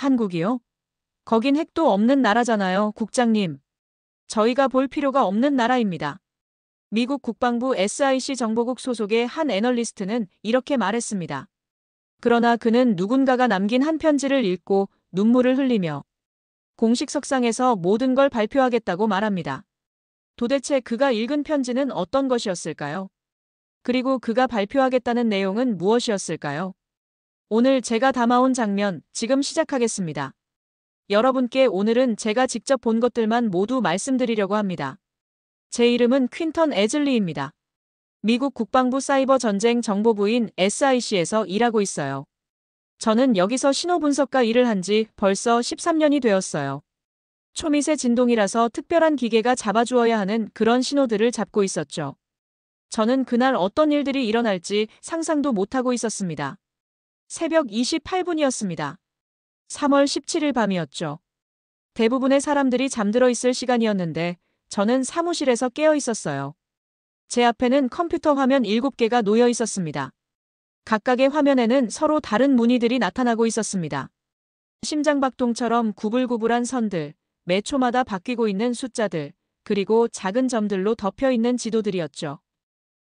한국이요? 거긴 핵도 없는 나라잖아요, 국장님. 저희가 볼 필요가 없는 나라입니다. 미국 국방부 SIC 정보국 소속의 한 애널리스트는 이렇게 말했습니다. 그러나 그는 누군가가 남긴 한 편지를 읽고 눈물을 흘리며 공식 석상에서 모든 걸 발표하겠다고 말합니다. 도대체 그가 읽은 편지는 어떤 것이었을까요? 그리고 그가 발표하겠다는 내용은 무엇이었을까요? 오늘 제가 담아온 장면, 지금 시작하겠습니다. 여러분께 오늘은 제가 직접 본 것들만 모두 말씀드리려고 합니다. 제 이름은 퀸턴 에즐리입니다. 미국 국방부 사이버 전쟁 정보부인 SIC에서 일하고 있어요. 저는 여기서 신호 분석가 일을 한 지 벌써 13년이 되었어요. 초미세 진동이라서 특별한 기계가 잡아주어야 하는 그런 신호들을 잡고 있었죠. 저는 그날 어떤 일들이 일어날지 상상도 못하고 있었습니다. 새벽 28분이었습니다. 3월 17일 밤이었죠. 대부분의 사람들이 잠들어 있을 시간이었는데 저는 사무실에서 깨어 있었어요. 제 앞에는 컴퓨터 화면 7개가 놓여 있었습니다. 각각의 화면에는 서로 다른 무늬들이 나타나고 있었습니다. 심장박동처럼 구불구불한 선들, 매 초마다 바뀌고 있는 숫자들, 그리고 작은 점들로 덮여 있는 지도들이었죠.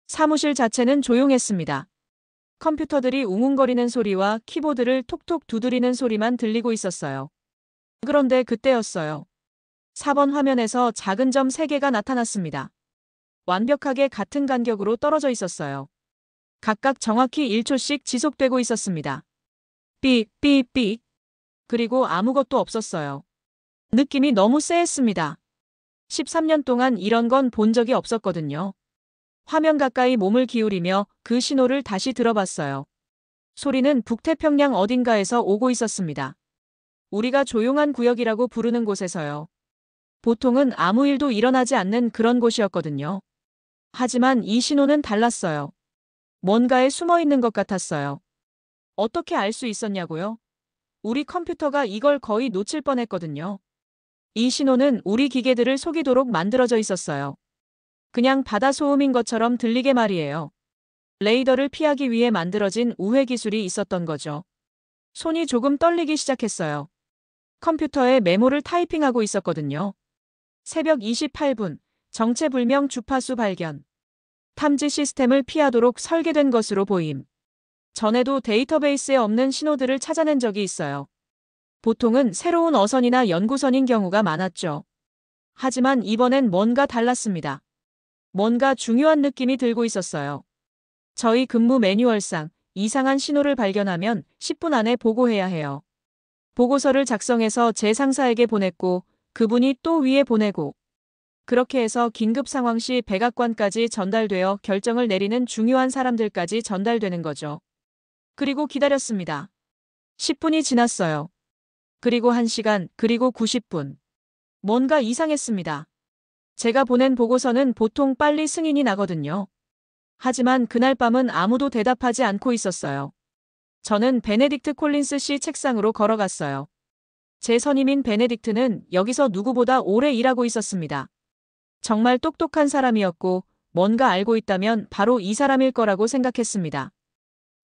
사무실 자체는 조용했습니다. 컴퓨터들이 웅웅거리는 소리와 키보드를 톡톡 두드리는 소리만 들리고 있었어요. 그런데 그때였어요. 4번 화면에서 작은 점 3개가 나타났습니다. 완벽하게 같은 간격으로 떨어져 있었어요. 각각 정확히 1초씩 지속되고 있었습니다. 삑, 삑, 삑. 그리고 아무것도 없었어요. 느낌이 너무 쎄했습니다. 13년 동안 이런 건 본 적이 없었거든요. 화면 가까이 몸을 기울이며 그 신호를 다시 들어봤어요. 소리는 북태평양 어딘가에서 오고 있었습니다. 우리가 조용한 구역이라고 부르는 곳에서요. 보통은 아무 일도 일어나지 않는 그런 곳이었거든요. 하지만 이 신호는 달랐어요. 뭔가에 숨어 있는 것 같았어요. 어떻게 알 수 있었냐고요? 우리 컴퓨터가 이걸 거의 놓칠 뻔했거든요. 이 신호는 우리 기계들을 속이도록 만들어져 있었어요. 그냥 바다 소음인 것처럼 들리게 말이에요. 레이더를 피하기 위해 만들어진 우회 기술이 있었던 거죠. 손이 조금 떨리기 시작했어요. 컴퓨터에 메모를 타이핑하고 있었거든요. 새벽 28분, 정체불명 주파수 발견. 탐지 시스템을 피하도록 설계된 것으로 보임. 전에도 데이터베이스에 없는 신호들을 찾아낸 적이 있어요. 보통은 새로운 어선이나 연구선인 경우가 많았죠. 하지만 이번엔 뭔가 달랐습니다. 뭔가 중요한 느낌이 들고 있었어요. 저희 근무 매뉴얼상 이상한 신호를 발견하면 10분 안에 보고해야 해요. 보고서를 작성해서 제 상사에게 보냈고 그분이 또 위에 보내고 그렇게 해서 긴급 상황 시 백악관까지 전달되어 결정을 내리는 중요한 사람들까지 전달되는 거죠. 그리고 기다렸습니다. 10분이 지났어요. 그리고 1시간, 그리고 90분. 뭔가 이상했습니다. 제가 보낸 보고서는 보통 빨리 승인이 나거든요. 하지만 그날 밤은 아무도 대답하지 않고 있었어요. 저는 베네딕트 콜린스 씨 책상으로 걸어갔어요. 제 선임인 베네딕트는 여기서 누구보다 오래 일하고 있었습니다. 정말 똑똑한 사람이었고 뭔가 알고 있다면 바로 이 사람일 거라고 생각했습니다.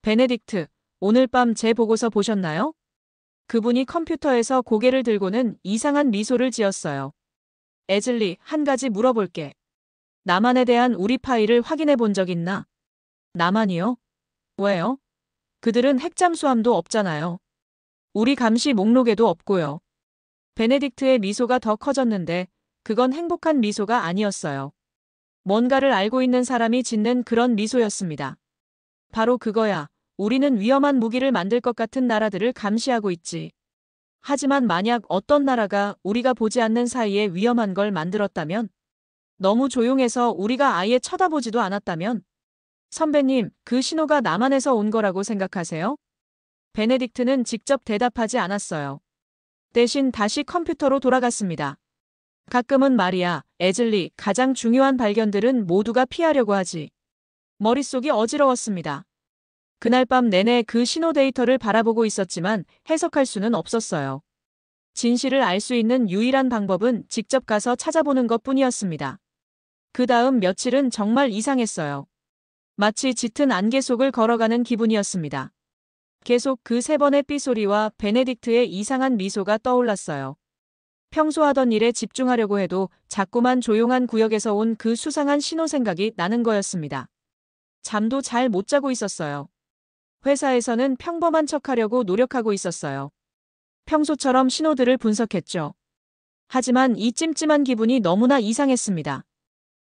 베네딕트, 오늘 밤 제 보고서 보셨나요? 그분이 컴퓨터에서 고개를 들고는 이상한 미소를 지었어요. 에즐리, 한 가지 물어볼게. 남한에 대한 우리 파일을 확인해 본 적 있나? 남한이요? 왜요? 그들은 핵 잠수함도 없잖아요. 우리 감시 목록에도 없고요. 베네딕트의 미소가 더 커졌는데 그건 행복한 미소가 아니었어요. 뭔가를 알고 있는 사람이 짓는 그런 미소였습니다. 바로 그거야. 우리는 위험한 무기를 만들 것 같은 나라들을 감시하고 있지. 하지만 만약 어떤 나라가 우리가 보지 않는 사이에 위험한 걸 만들었다면? 너무 조용해서 우리가 아예 쳐다보지도 않았다면? 선배님, 그 신호가 남한에서 온 거라고 생각하세요? 베네딕트는 직접 대답하지 않았어요. 대신 다시 컴퓨터로 돌아갔습니다. 가끔은 말이야, 에즐리, 가장 중요한 발견들은 모두가 피하려고 하지. 머릿속이 어지러웠습니다. 그날 밤 내내 그 신호 데이터를 바라보고 있었지만 해석할 수는 없었어요. 진실을 알 수 있는 유일한 방법은 직접 가서 찾아보는 것뿐이었습니다. 그 다음 며칠은 정말 이상했어요. 마치 짙은 안개 속을 걸어가는 기분이었습니다. 계속 그 세 번의 삐소리와 베네딕트의 이상한 미소가 떠올랐어요. 평소 하던 일에 집중하려고 해도 자꾸만 조용한 구역에서 온 그 수상한 신호 생각이 나는 거였습니다. 잠도 잘 못 자고 있었어요. 회사에서는 평범한 척하려고 노력하고 있었어요. 평소처럼 신호들을 분석했죠. 하지만 이 찜찜한 기분이 너무나 이상했습니다.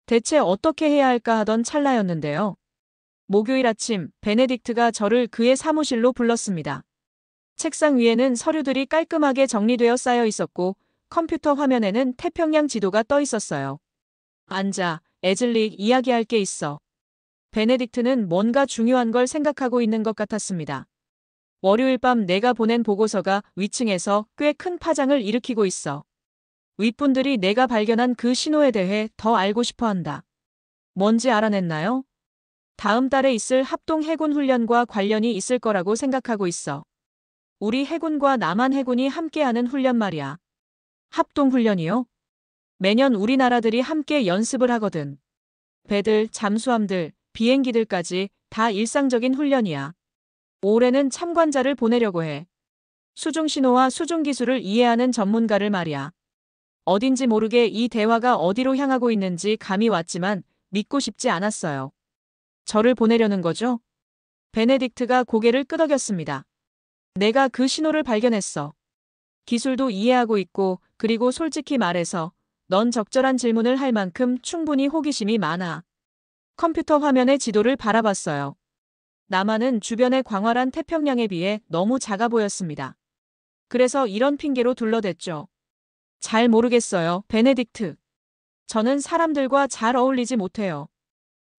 대체 어떻게 해야 할까 하던 찰나였는데요. 목요일 아침 베네딕트가 저를 그의 사무실로 불렀습니다. 책상 위에는 서류들이 깔끔하게 정리되어 쌓여 있었고 컴퓨터 화면에는 태평양 지도가 떠 있었어요. 앉아, 에즐리, 이야기할 게 있어. 베네딕트는 뭔가 중요한 걸 생각하고 있는 것 같았습니다. 월요일 밤 내가 보낸 보고서가 위층에서 꽤 큰 파장을 일으키고 있어. 윗분들이 내가 발견한 그 신호에 대해 더 알고 싶어 한다. 뭔지 알아냈나요? 다음 달에 있을 합동 해군 훈련과 관련이 있을 거라고 생각하고 있어. 우리 해군과 남한 해군이 함께하는 훈련 말이야. 합동 훈련이요? 매년 우리나라들이 함께 연습을 하거든. 배들, 잠수함들, 비행기들까지 다 일상적인 훈련이야. 올해는 참관자를 보내려고 해. 수중 신호와 수중 기술을 이해하는 전문가를 말이야. 어딘지 모르게 이 대화가 어디로 향하고 있는지 감이 왔지만 믿고 싶지 않았어요. 저를 보내려는 거죠? 베네딕트가 고개를 끄덕였습니다. 내가 그 신호를 발견했어. 기술도 이해하고 있고 그리고 솔직히 말해서 넌 적절한 질문을 할 만큼 충분히 호기심이 많아. 컴퓨터 화면의 지도를 바라봤어요. 남한은 주변의 광활한 태평양에 비해 너무 작아 보였습니다. 그래서 이런 핑계로 둘러댔죠. 잘 모르겠어요, 베네딕트. 저는 사람들과 잘 어울리지 못해요.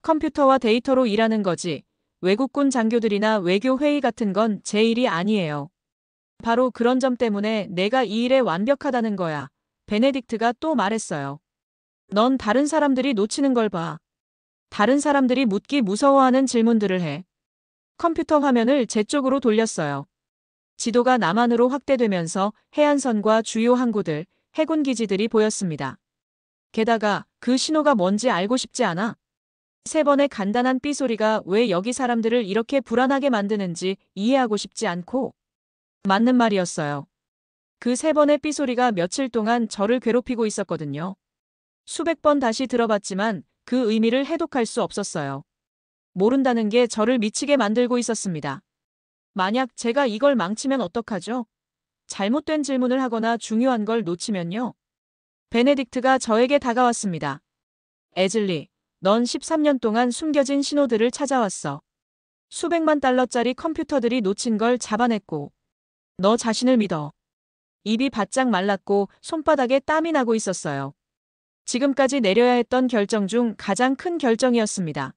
컴퓨터와 데이터로 일하는 거지. 외국군 장교들이나 외교 회의 같은 건 제 일이 아니에요. 바로 그런 점 때문에 내가 이 일에 완벽하다는 거야. 베네딕트가 또 말했어요. 넌 다른 사람들이 놓치는 걸 봐. 다른 사람들이 묻기 무서워하는 질문들을 해. 컴퓨터 화면을 제 쪽으로 돌렸어요. 지도가 남한으로 확대되면서 해안선과 주요 항구들, 해군 기지들이 보였습니다. 게다가 그 신호가 뭔지 알고 싶지 않아? 세 번의 간단한 삐소리가 왜 여기 사람들을 이렇게 불안하게 만드는지 이해하고 싶지 않고 맞는 말이었어요. 그 세 번의 삐소리가 며칠 동안 저를 괴롭히고 있었거든요. 수백 번 다시 들어봤지만 그 의미를 해독할 수 없었어요. 모른다는 게 저를 미치게 만들고 있었습니다. 만약 제가 이걸 망치면 어떡하죠? 잘못된 질문을 하거나 중요한 걸 놓치면요. 베네딕트가 저에게 다가왔습니다. 에즐리, 넌 13년 동안 숨겨진 신호들을 찾아왔어. 수백만 달러짜리 컴퓨터들이 놓친 걸 잡아냈고. 너 자신을 믿어. 입이 바짝 말랐고 손바닥에 땀이 나고 있었어요. 지금까지 내려야 했던 결정 중 가장 큰 결정이었습니다.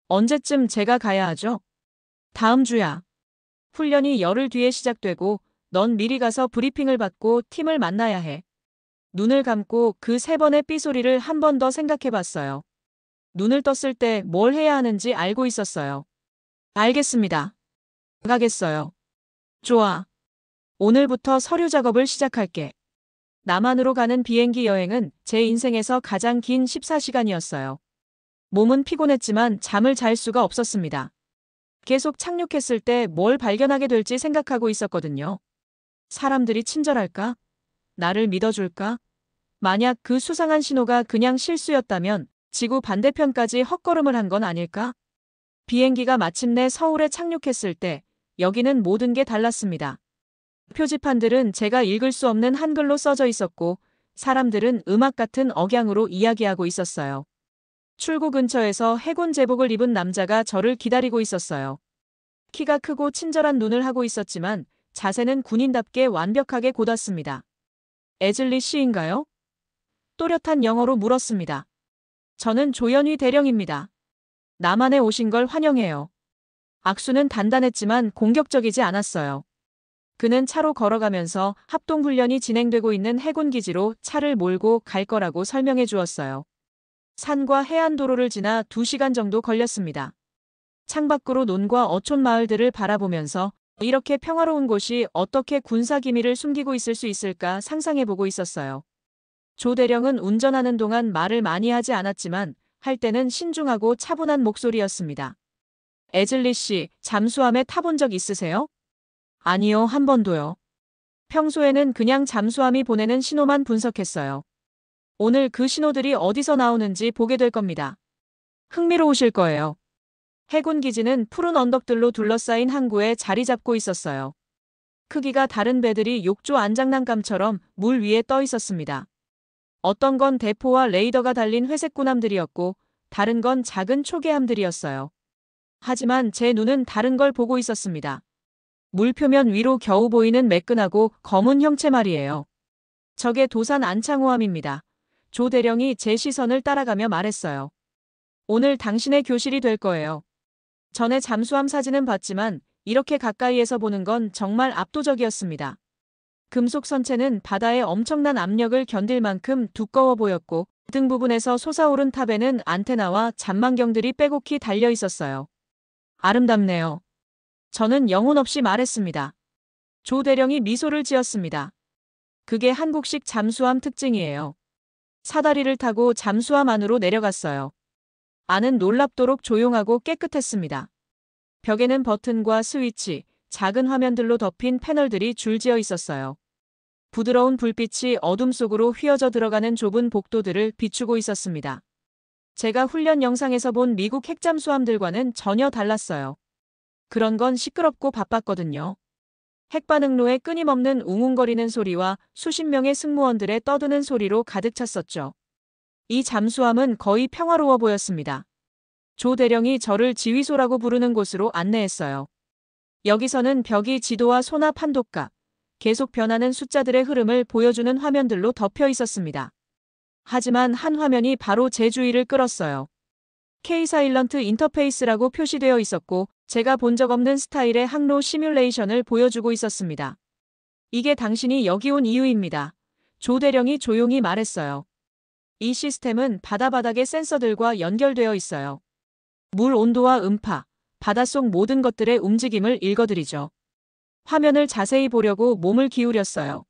언제쯤 제가 가야 하죠? 다음 주야. 훈련이 열흘 뒤에 시작되고 넌 미리 가서 브리핑을 받고 팀을 만나야 해. 눈을 감고 그 세 번의 삐소리를 한 번 더 생각해 봤어요. 눈을 떴을 때 뭘 해야 하는지 알고 있었어요. 알겠습니다. 가겠어요. 좋아. 오늘부터 서류 작업을 시작할게. 남한으로 가는 비행기 여행은 제 인생에서 가장 긴 14시간이었어요. 몸은 피곤했지만 잠을 잘 수가 없었습니다. 계속 착륙했을 때 뭘 발견하게 될지 생각하고 있었거든요. 사람들이 친절할까? 나를 믿어줄까? 만약 그 수상한 신호가 그냥 실수였다면 지구 반대편까지 헛걸음을 한 건 아닐까? 비행기가 마침내 서울에 착륙했을 때 여기는 모든 게 달랐습니다. 표지판들은 제가 읽을 수 없는 한글로 써져 있었고 사람들은 음악 같은 억양으로 이야기하고 있었어요. 출구 근처에서 해군 제복을 입은 남자가 저를 기다리고 있었어요. 키가 크고 친절한 눈을 하고 있었지만 자세는 군인답게 완벽하게 곧았습니다. 에즐리 씨인가요? 또렷한 영어로 물었습니다. 저는 조연휘 대령입니다. 남한에 오신 걸 환영해요. 악수는 단단했지만 공격적이지 않았어요. 그는 차로 걸어가면서 합동훈련이 진행되고 있는 해군기지로 차를 몰고 갈 거라고 설명해 주었어요. 산과 해안도로를 지나 2시간 정도 걸렸습니다. 창밖으로 논과 어촌 마을들을 바라보면서 이렇게 평화로운 곳이 어떻게 군사 기밀을 숨기고 있을 수 있을까 상상해보고 있었어요. 조 대령은 운전하는 동안 말을 많이 하지 않았지만 할 때는 신중하고 차분한 목소리였습니다. 에즐리 씨, 잠수함에 타본 적 있으세요? 아니요, 한 번도요. 평소에는 그냥 잠수함이 보내는 신호만 분석했어요. 오늘 그 신호들이 어디서 나오는지 보게 될 겁니다. 흥미로우실 거예요. 해군 기지는 푸른 언덕들로 둘러싸인 항구에 자리 잡고 있었어요. 크기가 다른 배들이 욕조 안장난감처럼 물 위에 떠 있었습니다. 어떤 건 대포와 레이더가 달린 회색 군함들이었고 다른 건 작은 초계함들이었어요. 하지만 제 눈은 다른 걸 보고 있었습니다. 물 표면 위로 겨우 보이는 매끈하고 검은 형체 말이에요. 저게 도산 안창호함입니다. 조 대령이 제 시선을 따라가며 말했어요. 오늘 당신의 교실이 될 거예요. 전에 잠수함 사진은 봤지만 이렇게 가까이에서 보는 건 정말 압도적이었습니다. 금속 선체는 바다의 엄청난 압력을 견딜 만큼 두꺼워 보였고 등 부분에서 솟아오른 탑에는 안테나와 잔망경들이 빼곡히 달려 있었어요. 아름답네요. 저는 영혼 없이 말했습니다. 조 대령이 미소를 지었습니다. 그게 한국식 잠수함 특징이에요. 사다리를 타고 잠수함 안으로 내려갔어요. 안은 놀랍도록 조용하고 깨끗했습니다. 벽에는 버튼과 스위치, 작은 화면들로 덮인 패널들이 줄지어 있었어요. 부드러운 불빛이 어둠 속으로 휘어져 들어가는 좁은 복도들을 비추고 있었습니다. 제가 훈련 영상에서 본 미국 핵잠수함들과는 전혀 달랐어요. 그런 건 시끄럽고 바빴거든요. 핵반응로의 끊임없는 웅웅거리는 소리와 수십 명의 승무원들의 떠드는 소리로 가득 찼었죠. 이 잠수함은 거의 평화로워 보였습니다. 조 대령이 저를 지휘소라고 부르는 곳으로 안내했어요. 여기서는 벽이 지도와 소나 판독각, 계속 변하는 숫자들의 흐름을 보여주는 화면들로 덮여 있었습니다. 하지만 한 화면이 바로 제 주의를 끌었어요. K-사일런트 인터페이스라고 표시되어 있었고 제가 본 적 없는 스타일의 항로 시뮬레이션을 보여주고 있었습니다. 이게 당신이 여기 온 이유입니다. 조 대령이 조용히 말했어요. 이 시스템은 바닥의 센서들과 연결되어 있어요. 물 온도와 음파, 바닷속 모든 것들의 움직임을 읽어드리죠. 화면을 자세히 보려고 몸을 기울였어요.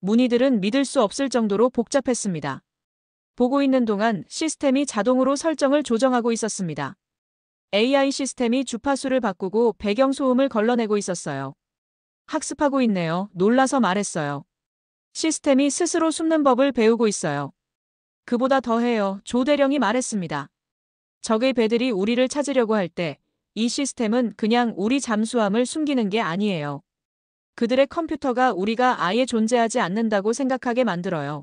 문의들은 믿을 수 없을 정도로 복잡했습니다. 보고 있는 동안 시스템이 자동으로 설정을 조정하고 있었습니다. AI 시스템이 주파수를 바꾸고 배경소음을 걸러내고 있었어요. 학습하고 있네요. 놀라서 말했어요. 시스템이 스스로 숨는 법을 배우고 있어요. 그보다 더해요. 조 대령이 말했습니다. 적의 배들이 우리를 찾으려고 할 때 이 시스템은 그냥 우리 잠수함을 숨기는 게 아니에요. 그들의 컴퓨터가 우리가 아예 존재하지 않는다고 생각하게 만들어요.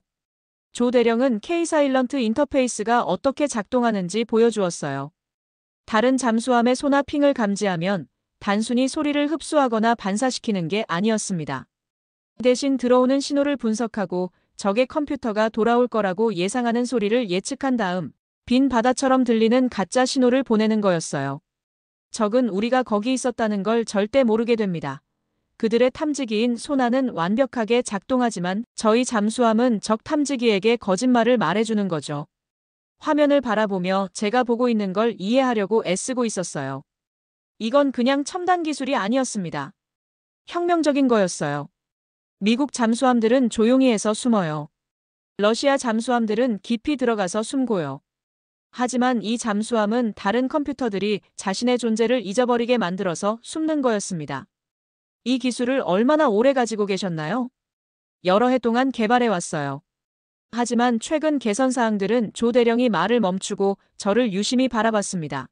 조 대령은 K-사일런트 인터페이스가 어떻게 작동하는지 보여주었어요. 다른 잠수함의 소나 핑을 감지하면 단순히 소리를 흡수하거나 반사시키는 게 아니었습니다. 대신 들어오는 신호를 분석하고 적의 컴퓨터가 돌아올 거라고 예상하는 소리를 예측한 다음 빈 바다처럼 들리는 가짜 신호를 보내는 거였어요. 적은 우리가 거기 있었다는 걸 절대 모르게 됩니다. 그들의 탐지기인 소나는 완벽하게 작동하지만 저희 잠수함은 적 탐지기에게 거짓말을 말해주는 거죠. 화면을 바라보며 제가 보고 있는 걸 이해하려고 애쓰고 있었어요. 이건 그냥 첨단 기술이 아니었습니다. 혁명적인 거였어요. 미국 잠수함들은 조용히 해서 숨어요. 러시아 잠수함들은 깊이 들어가서 숨고요. 하지만 이 잠수함은 다른 컴퓨터들이 자신의 존재를 잊어버리게 만들어서 숨는 거였습니다. 이 기술을 얼마나 오래 가지고 계셨나요? 여러 해 동안 개발해 왔어요. 하지만 최근 개선 사항들은 조 대령이 말을 멈추고 저를 유심히 바라봤습니다.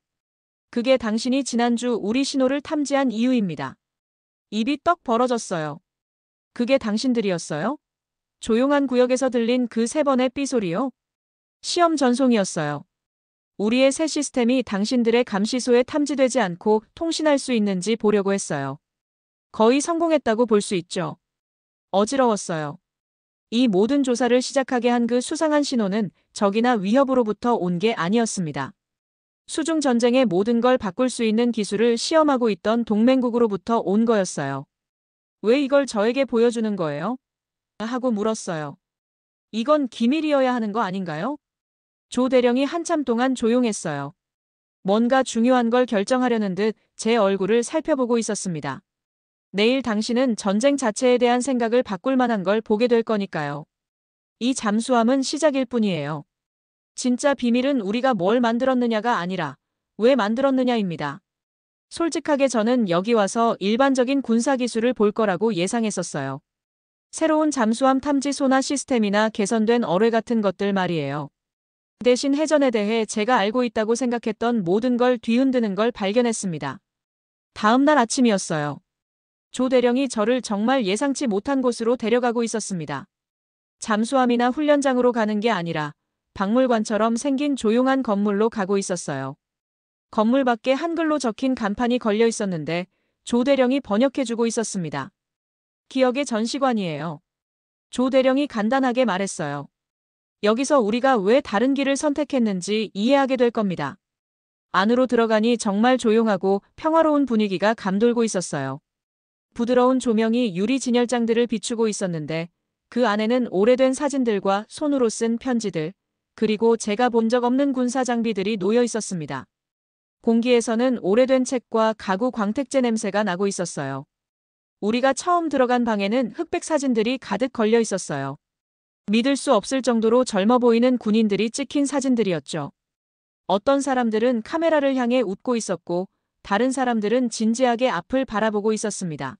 그게 당신이 지난주 우리 신호를 탐지한 이유입니다. 입이 떡 벌어졌어요. 그게 당신들이었어요? 조용한 구역에서 들린 그 3번의 삐소리요? 시험 전송이었어요. 우리의 새 시스템이 당신들의 감시소에 탐지되지 않고 통신할 수 있는지 보려고 했어요. 거의 성공했다고 볼 수 있죠. 어지러웠어요. 이 모든 조사를 시작하게 한 그 수상한 신호는 적이나 위협으로부터 온 게 아니었습니다. 수중 전쟁의 모든 걸 바꿀 수 있는 기술을 시험하고 있던 동맹국으로부터 온 거였어요. 왜 이걸 저에게 보여주는 거예요? 하고 물었어요. 이건 기밀이어야 하는 거 아닌가요? 조 대령이 한참 동안 조용했어요. 뭔가 중요한 걸 결정하려는 듯 제 얼굴을 살펴보고 있었습니다. 내일 당신은 전쟁 자체에 대한 생각을 바꿀 만한 걸 보게 될 거니까요. 이 잠수함은 시작일 뿐이에요. 진짜 비밀은 우리가 뭘 만들었느냐가 아니라 왜 만들었느냐입니다. 솔직하게 저는 여기 와서 일반적인 군사기술을 볼 거라고 예상했었어요. 새로운 잠수함 탐지 소나 시스템이나 개선된 어뢰 같은 것들 말이에요. 대신 해전에 대해 제가 알고 있다고 생각했던 모든 걸 뒤흔드는 걸 발견했습니다. 다음 날 아침이었어요. 조 대령이 저를 정말 예상치 못한 곳으로 데려가고 있었습니다. 잠수함이나 훈련장으로 가는 게 아니라 박물관처럼 생긴 조용한 건물로 가고 있었어요. 건물 밖에 한글로 적힌 간판이 걸려 있었는데 조 대령이 번역해주고 있었습니다. 기억의 전시관이에요. 조 대령이 간단하게 말했어요. 여기서 우리가 왜 다른 길을 선택했는지 이해하게 될 겁니다. 안으로 들어가니 정말 조용하고 평화로운 분위기가 감돌고 있었어요. 부드러운 조명이 유리 진열장들을 비추고 있었는데 그 안에는 오래된 사진들과 손으로 쓴 편지들, 그리고 제가 본 적 없는 군사 장비들이 놓여 있었습니다. 공기에서는 오래된 책과 가구 광택제 냄새가 나고 있었어요. 우리가 처음 들어간 방에는 흑백 사진들이 가득 걸려 있었어요. 믿을 수 없을 정도로 젊어 보이는 군인들이 찍힌 사진들이었죠. 어떤 사람들은 카메라를 향해 웃고 있었고 다른 사람들은 진지하게 앞을 바라보고 있었습니다.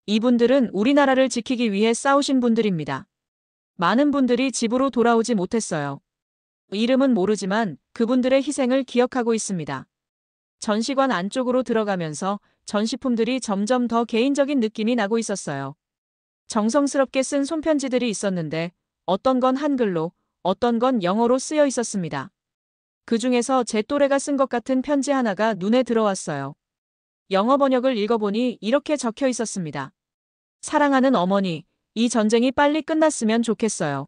이분들은 우리나라를 지키기 위해 싸우신 분들입니다. 많은 분들이 집으로 돌아오지 못했어요. 이름은 모르지만 그분들의 희생을 기억하고 있습니다. 전시관 안쪽으로 들어가면서 전시품들이 점점 더 개인적인 느낌이 나고 있었어요. 정성스럽게 쓴 손편지들이 있었는데 어떤 건 한글로, 어떤 건 영어로 쓰여 있었습니다. 그 중에서 제 또래가 쓴 것 같은 편지 하나가 눈에 들어왔어요. 영어 번역을 읽어보니 이렇게 적혀 있었습니다. 사랑하는 어머니, 이 전쟁이 빨리 끝났으면 좋겠어요.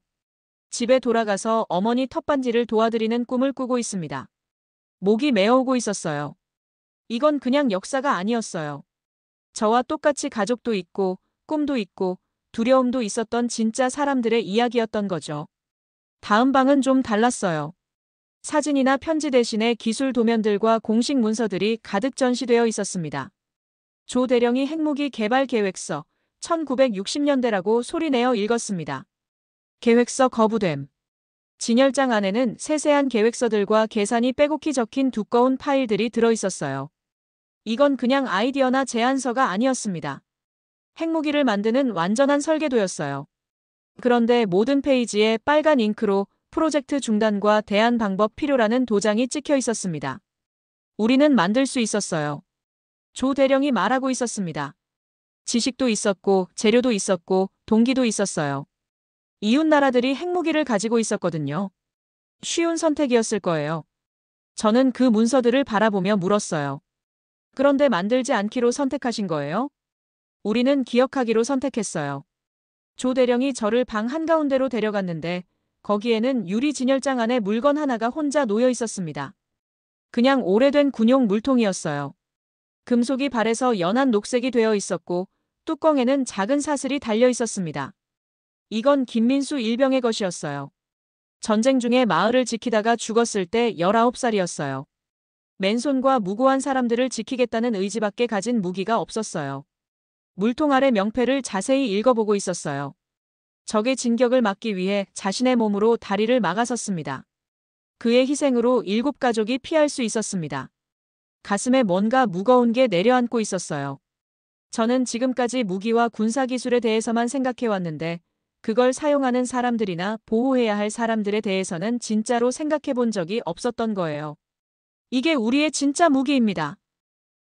집에 돌아가서 어머니 텃반지를 도와드리는 꿈을 꾸고 있습니다. 목이 메어오고 있었어요. 이건 그냥 역사가 아니었어요. 저와 똑같이 가족도 있고 꿈도 있고 두려움도 있었던 진짜 사람들의 이야기였던 거죠. 다음 방은 좀 달랐어요. 사진이나 편지 대신에 기술 도면들과 공식 문서들이 가득 전시되어 있었습니다. 조 대령이 핵무기 개발 계획서 1960년대라고 소리내어 읽었습니다. 계획서 거부됨. 진열장 안에는 세세한 계획서들과 계산이 빼곡히 적힌 두꺼운 파일들이 들어있었어요. 이건 그냥 아이디어나 제안서가 아니었습니다. 핵무기를 만드는 완전한 설계도였어요. 그런데 모든 페이지에 빨간 잉크로 프로젝트 중단과 대안 방법 필요라는 도장이 찍혀 있었습니다. 우리는 만들 수 있었어요. 조 대령이 말하고 있었습니다. 지식도 있었고 재료도 있었고 동기도 있었어요. 이웃 나라들이 핵무기를 가지고 있었거든요. 쉬운 선택이었을 거예요. 저는 그 문서들을 바라보며 물었어요. 그런데 만들지 않기로 선택하신 거예요? 우리는 기억하기로 선택했어요. 조 대령이 저를 방 한가운데로 데려갔는데 거기에는 유리 진열장 안에 물건 하나가 혼자 놓여 있었습니다. 그냥 오래된 군용 물통이었어요. 금속이 발에서 연한 녹색이 되어 있었고 뚜껑에는 작은 사슬이 달려 있었습니다. 이건 김민수 일병의 것이었어요. 전쟁 중에 마을을 지키다가 죽었을 때 19살이었어요. 맨손과 무고한 사람들을 지키겠다는 의지밖에 가진 무기가 없었어요. 물통 아래 명패를 자세히 읽어보고 있었어요. 적의 진격을 막기 위해 자신의 몸으로 다리를 막아섰습니다. 그의 희생으로 7가족이 피할 수 있었습니다. 가슴에 뭔가 무거운 게 내려앉고 있었어요. 저는 지금까지 무기와 군사기술에 대해서만 생각해왔는데 그걸 사용하는 사람들이나 보호해야 할 사람들에 대해서는 진짜로 생각해본 적이 없었던 거예요. 이게 우리의 진짜 무기입니다.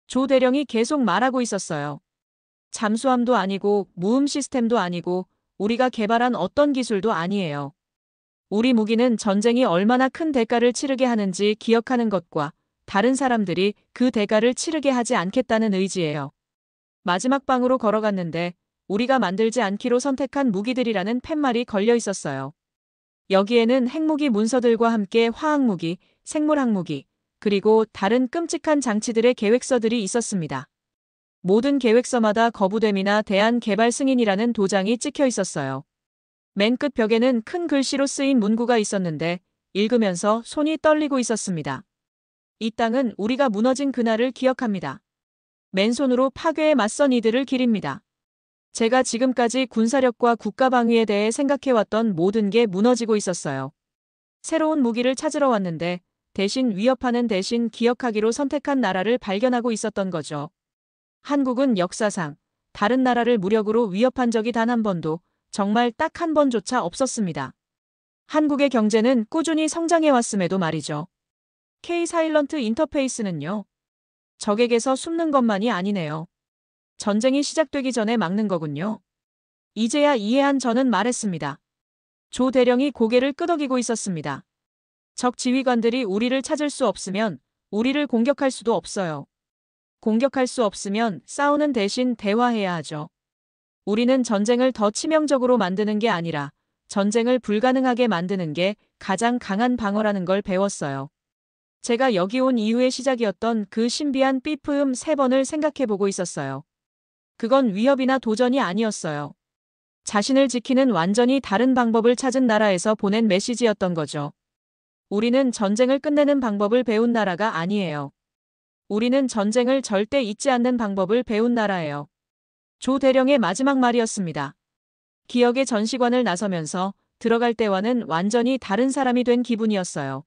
조 대령이 계속 말하고 있었어요. 잠수함도 아니고 무음 시스템도 아니고 우리가 개발한 어떤 기술도 아니에요. 우리 무기는 전쟁이 얼마나 큰 대가를 치르게 하는지 기억하는 것과 다른 사람들이 그 대가를 치르게 하지 않겠다는 의지예요. 마지막 방으로 걸어갔는데 우리가 만들지 않기로 선택한 무기들이라는 팻말이 걸려 있었어요. 여기에는 핵무기 문서들과 함께 화학무기, 생물학무기, 그리고 다른 끔찍한 장치들의 계획서들이 있었습니다. 모든 계획서마다 거부됨이나 대안 개발 승인이라는 도장이 찍혀 있었어요. 맨 끝 벽에는 큰 글씨로 쓰인 문구가 있었는데 읽으면서 손이 떨리고 있었습니다. 이 땅은 우리가 무너진 그날을 기억합니다. 맨손으로 파괴에 맞선 이들을 기립니다. 제가 지금까지 군사력과 국가방위에 대해 생각해왔던 모든 게 무너지고 있었어요. 새로운 무기를 찾으러 왔는데 대신 위협하는 대신 기억하기로 선택한 나라를 발견하고 있었던 거죠. 한국은 역사상 다른 나라를 무력으로 위협한 적이 단 한 번도, 정말 딱 한 번조차 없었습니다. 한국의 경제는 꾸준히 성장해왔음에도 말이죠. K 사일런트 인터페이스는요. 적에게서 숨는 것만이 아니네요. 전쟁이 시작되기 전에 막는 거군요. 이제야 이해한 저는 말했습니다. 조 대령이 고개를 끄덕이고 있었습니다. 적 지휘관들이 우리를 찾을 수 없으면 우리를 공격할 수도 없어요. 공격할 수 없으면 싸우는 대신 대화해야 하죠. 우리는 전쟁을 더 치명적으로 만드는 게 아니라 전쟁을 불가능하게 만드는 게 가장 강한 방어라는 걸 배웠어요. 제가 여기 온 이후의 시작이었던 그 신비한 삐프음 3번을 생각해보고 있었어요. 그건 위협이나 도전이 아니었어요. 자신을 지키는 완전히 다른 방법을 찾은 나라에서 보낸 메시지였던 거죠. 우리는 전쟁을 끝내는 방법을 배운 나라가 아니에요. 우리는 전쟁을 절대 잊지 않는 방법을 배운 나라예요. 조 대령의 마지막 말이었습니다. 기억의 전시관을 나서면서 들어갈 때와는 완전히 다른 사람이 된 기분이었어요.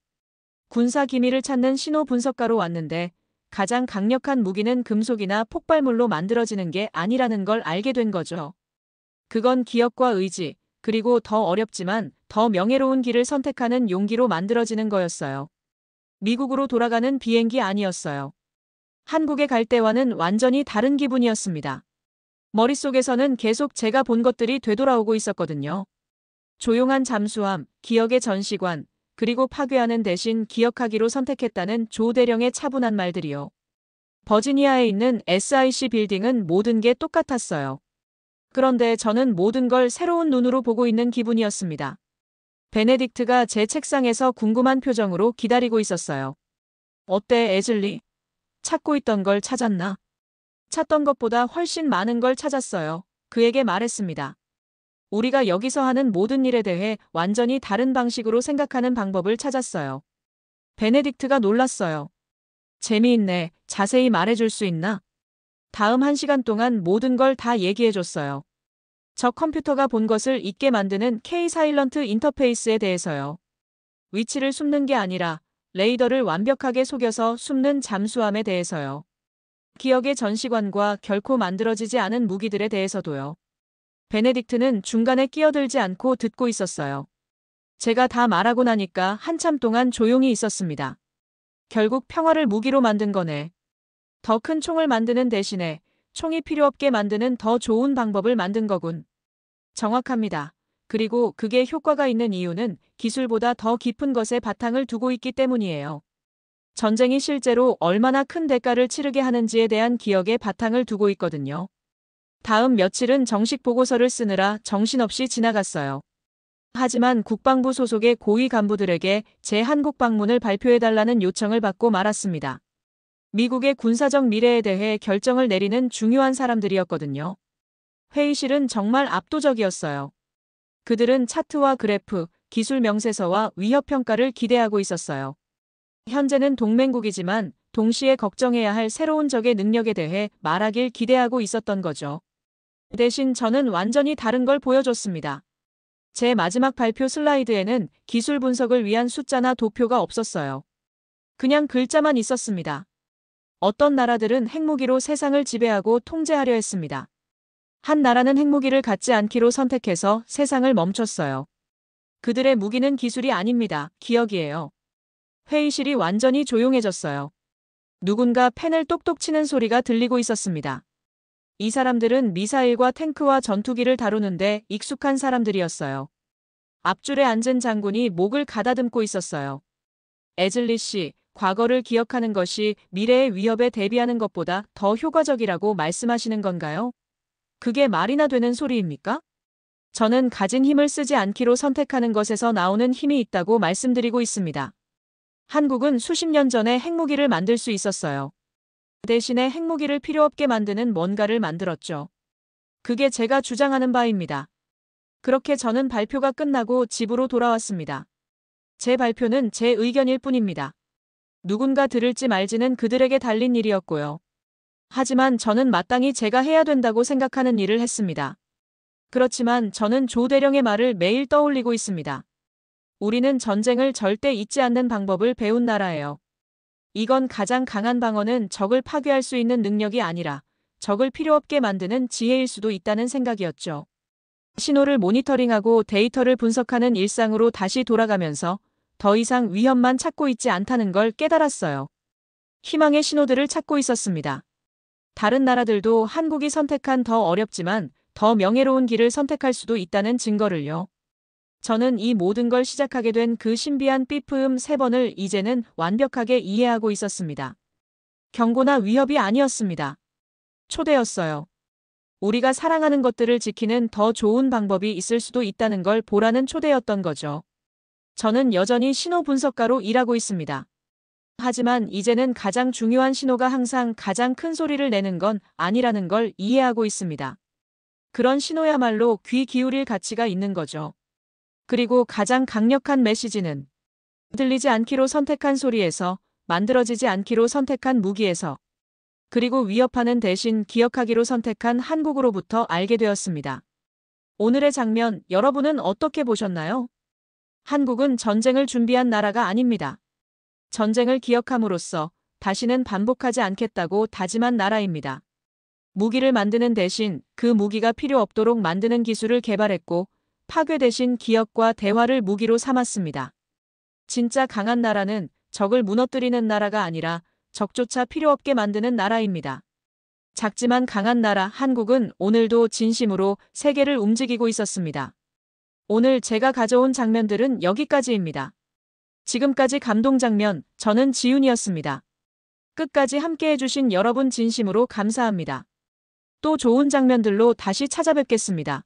군사 기밀을 찾는 신호 분석가로 왔는데 가장 강력한 무기는 금속이나 폭발물로 만들어지는 게 아니라는 걸 알게 된 거죠. 그건 기억과 의지, 그리고 더 어렵지만 더 명예로운 길을 선택하는 용기로 만들어지는 거였어요. 미국으로 돌아가는 비행기 아니었어요. 한국에 갈 때와는 완전히 다른 기분이었습니다. 머릿속에서는 계속 제가 본 것들이 되돌아오고 있었거든요. 조용한 잠수함, 기억의 전시관, 그리고 파괴하는 대신 기억하기로 선택했다는 조 대령의 차분한 말들이요. 버지니아에 있는 SIC 빌딩은 모든 게 똑같았어요. 그런데 저는 모든 걸 새로운 눈으로 보고 있는 기분이었습니다. 베네딕트가 제 책상에서 궁금한 표정으로 기다리고 있었어요. 어때, 에즐리? 찾고 있던 걸 찾았나? 찾던 것보다 훨씬 많은 걸 찾았어요. 그에게 말했습니다. 우리가 여기서 하는 모든 일에 대해 완전히 다른 방식으로 생각하는 방법을 찾았어요. 베네딕트가 놀랐어요. 재미있네. 자세히 말해줄 수 있나? 다음 1시간 동안 모든 걸 다 얘기해줬어요. 저 컴퓨터가 본 것을 잊게 만드는 K 사일런트 인터페이스에 대해서요. 위치를 숨는 게 아니라 레이더를 완벽하게 속여서 숨는 잠수함에 대해서요. 기억의 전시관과 결코 만들어지지 않은 무기들에 대해서도요. 베네딕트는 중간에 끼어들지 않고 듣고 있었어요. 제가 다 말하고 나니까 한참 동안 조용히 있었습니다. 결국 평화를 무기로 만든 거네. 더 큰 총을 만드는 대신에 총이 필요 없게 만드는 더 좋은 방법을 만든 거군. 정확합니다. 그리고 그게 효과가 있는 이유는 기술보다 더 깊은 것에 바탕을 두고 있기 때문이에요. 전쟁이 실제로 얼마나 큰 대가를 치르게 하는지에 대한 기억에 바탕을 두고 있거든요. 다음 며칠은 정식 보고서를 쓰느라 정신없이 지나갔어요. 하지만 국방부 소속의 고위 간부들에게 제 한국 방문을 발표해달라는 요청을 받고 말았습니다. 미국의 군사적 미래에 대해 결정을 내리는 중요한 사람들이었거든요. 회의실은 정말 압도적이었어요. 그들은 차트와 그래프, 기술 명세서와 위협 평가를 기대하고 있었어요. 현재는 동맹국이지만 동시에 걱정해야 할 새로운 적의 능력에 대해 말하길 기대하고 있었던 거죠. 대신 저는 완전히 다른 걸 보여줬습니다. 제 마지막 발표 슬라이드에는 기술 분석을 위한 숫자나 도표가 없었어요. 그냥 글자만 있었습니다. 어떤 나라들은 핵무기로 세상을 지배하고 통제하려 했습니다. 한 나라는 핵무기를 갖지 않기로 선택해서 세상을 멈췄어요. 그들의 무기는 기술이 아닙니다. 기억이에요. 회의실이 완전히 조용해졌어요. 누군가 펜을 똑똑 치는 소리가 들리고 있었습니다. 이 사람들은 미사일과 탱크와 전투기를 다루는데 익숙한 사람들이었어요. 앞줄에 앉은 장군이 목을 가다듬고 있었어요. 에즐리 씨, 과거를 기억하는 것이 미래의 위협에 대비하는 것보다 더 효과적이라고 말씀하시는 건가요? 그게 말이나 되는 소리입니까? 저는 가진 힘을 쓰지 않기로 선택하는 것에서 나오는 힘이 있다고 말씀드리고 있습니다. 한국은 수십 년 전에 핵무기를 만들 수 있었어요. 대신에 핵무기를 필요 없게 만드는 뭔가를 만들었죠. 그게 제가 주장하는 바입니다. 그렇게 저는 발표가 끝나고 집으로 돌아왔습니다. 제 발표는 제 의견일 뿐입니다. 누군가 들을지 말지는 그들에게 달린 일이었고요. 하지만 저는 마땅히 제가 해야 된다고 생각하는 일을 했습니다. 그렇지만 저는 조 대령의 말을 매일 떠올리고 있습니다. 우리는 전쟁을 절대 잊지 않는 방법을 배운 나라예요. 이건 가장 강한 방어는 적을 파괴할 수 있는 능력이 아니라 적을 필요 없게 만드는 지혜일 수도 있다는 생각이었죠. 신호를 모니터링하고 데이터를 분석하는 일상으로 다시 돌아가면서 더 이상 위협만 찾고 있지 않다는 걸 깨달았어요. 희망의 신호들을 찾고 있었습니다. 다른 나라들도 한국이 선택한 더 어렵지만 더 명예로운 길을 선택할 수도 있다는 증거를요. 저는 이 모든 걸 시작하게 된 그 신비한 삐프음 3번을 이제는 완벽하게 이해하고 있었습니다. 경고나 위협이 아니었습니다. 초대였어요. 우리가 사랑하는 것들을 지키는 더 좋은 방법이 있을 수도 있다는 걸 보라는 초대였던 거죠. 저는 여전히 신호 분석가로 일하고 있습니다. 하지만 이제는 가장 중요한 신호가 항상 가장 큰 소리를 내는 건 아니라는 걸 이해하고 있습니다. 그런 신호야말로 귀 기울일 가치가 있는 거죠. 그리고 가장 강력한 메시지는 들리지 않기로 선택한 소리에서, 만들어지지 않기로 선택한 무기에서, 그리고 위협하는 대신 기억하기로 선택한 한국으로부터 알게 되었습니다. 오늘의 장면, 여러분은 어떻게 보셨나요? 한국은 전쟁을 준비한 나라가 아닙니다. 전쟁을 기억함으로써 다시는 반복하지 않겠다고 다짐한 나라입니다. 무기를 만드는 대신 그 무기가 필요 없도록 만드는 기술을 개발했고, 파괴 대신 기억과 대화를 무기로 삼았습니다. 진짜 강한 나라는 적을 무너뜨리는 나라가 아니라 적조차 필요 없게 만드는 나라입니다. 작지만 강한 나라 한국은 오늘도 진심으로 세계를 움직이고 있었습니다. 오늘 제가 가져온 장면들은 여기까지입니다. 지금까지 감동 장면, 저는 지훈이었습니다. 끝까지 함께 해주신 여러분 진심으로 감사합니다. 또 좋은 장면들로 다시 찾아뵙겠습니다.